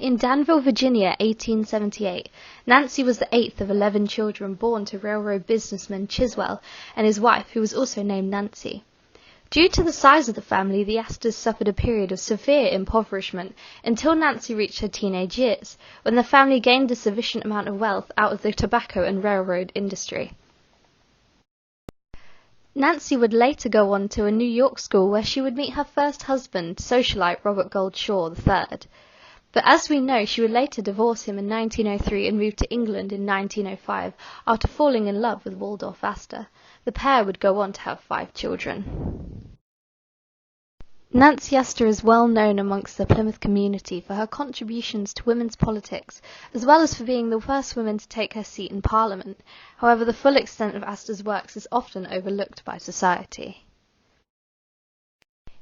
In Danville, Virginia, 1878, Nancy was the 8th of 11 children born to railroad businessman Chiswell and his wife, who was also named Nancy. Due to the size of the family, the Astors suffered a period of severe impoverishment until Nancy reached her teenage years, when the family gained a sufficient amount of wealth out of the tobacco and railroad industry. Nancy would later go on to a New York school where she would meet her first husband, socialite Robert Gould Shaw III. But as we know, she would later divorce him in 1903 and move to England in 1905 after falling in love with Waldorf Astor. The pair would go on to have 5 children. Nancy Astor is well known amongst the Plymouth community for her contributions to women's politics, as well as for being the first woman to take her seat in Parliament. However, the full extent of Astor's works is often overlooked by society.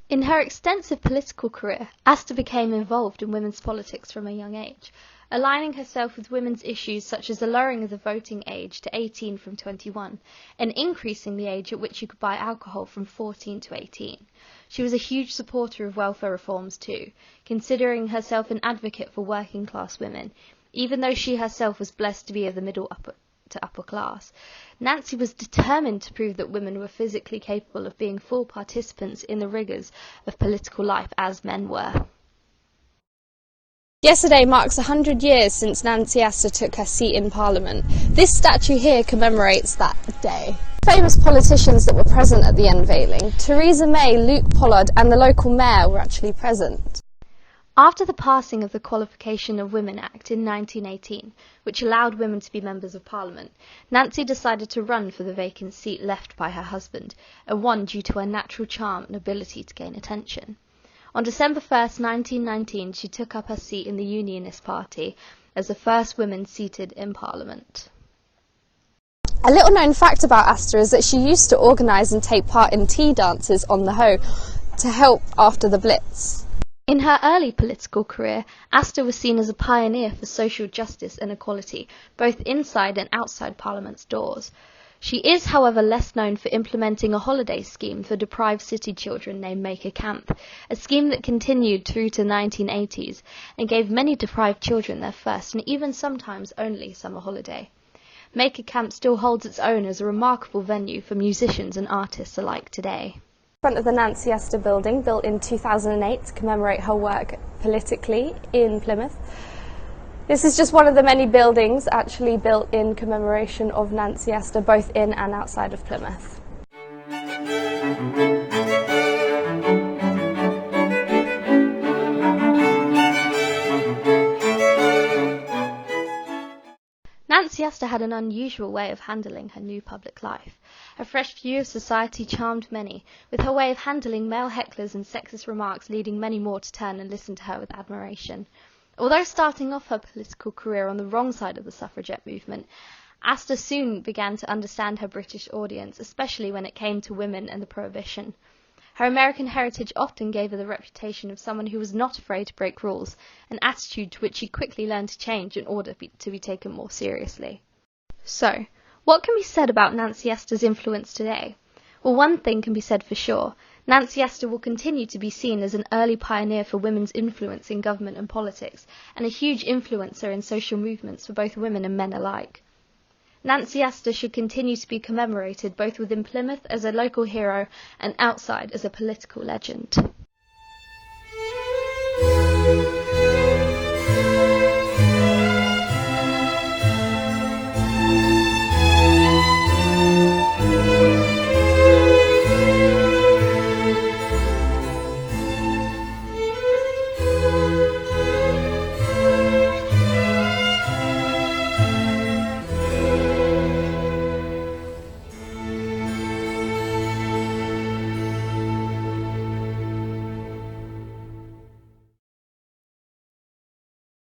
In her extensive political career, Astor became involved in women's politics from a young age, aligning herself with women's issues such as the lowering of the voting age to 18 from 21, and increasing the age at which you could buy alcohol from 14 to 18. She was a huge supporter of welfare reforms too, considering herself an advocate for working class women, even though she herself was blessed to be of the middle to upper class. Nancy was determined to prove that women were physically capable of being full participants in the rigours of political life as men were. Yesterday marks 100 years since Nancy Astor took her seat in Parliament. This statue here commemorates that day. Famous politicians that were present at the unveiling, Theresa May, Luke Pollard and the local mayor were actually present. After the passing of the Qualification of Women Act in 1918, which allowed women to be members of Parliament, Nancy decided to run for the vacant seat left by her husband, and won due to her natural charm and ability to gain attention. On December 1st, 1919, she took up her seat in the Unionist Party as the first woman seated in Parliament. A little known fact about Astor is that she used to organise and take part in tea dances on the Hoe to help after the Blitz. In her early political career, Astor was seen as a pioneer for social justice and equality, both inside and outside Parliament's doors. She is, however, less known for implementing a holiday scheme for deprived city children named Make a Camp, a scheme that continued through to the 1980s and gave many deprived children their first and even sometimes only summer holiday. Make a Camp still holds its own as a remarkable venue for musicians and artists alike today. Front of the Nancy Astor building, built in 2008 to commemorate her work politically in Plymouth. This is just one of the many buildings actually built in commemoration of Nancy Astor, both in and outside of Plymouth. Nancy Astor had an unusual way of handling her new public life. Her fresh view of society charmed many, with her way of handling male hecklers and sexist remarks leading many more to turn and listen to her with admiration. Although starting off her political career on the wrong side of the suffragette movement, Astor soon began to understand her British audience, especially when it came to women and the Prohibition. Her American heritage often gave her the reputation of someone who was not afraid to break rules, an attitude to which she quickly learned to change in order to be taken more seriously. So, what can be said about Nancy Astor's influence today? Well, one thing can be said for sure. Nancy Astor will continue to be seen as an early pioneer for women's influence in government and politics, and a huge influencer in social movements for both women and men alike. Nancy Astor should continue to be commemorated both within Plymouth as a local hero and outside as a political legend.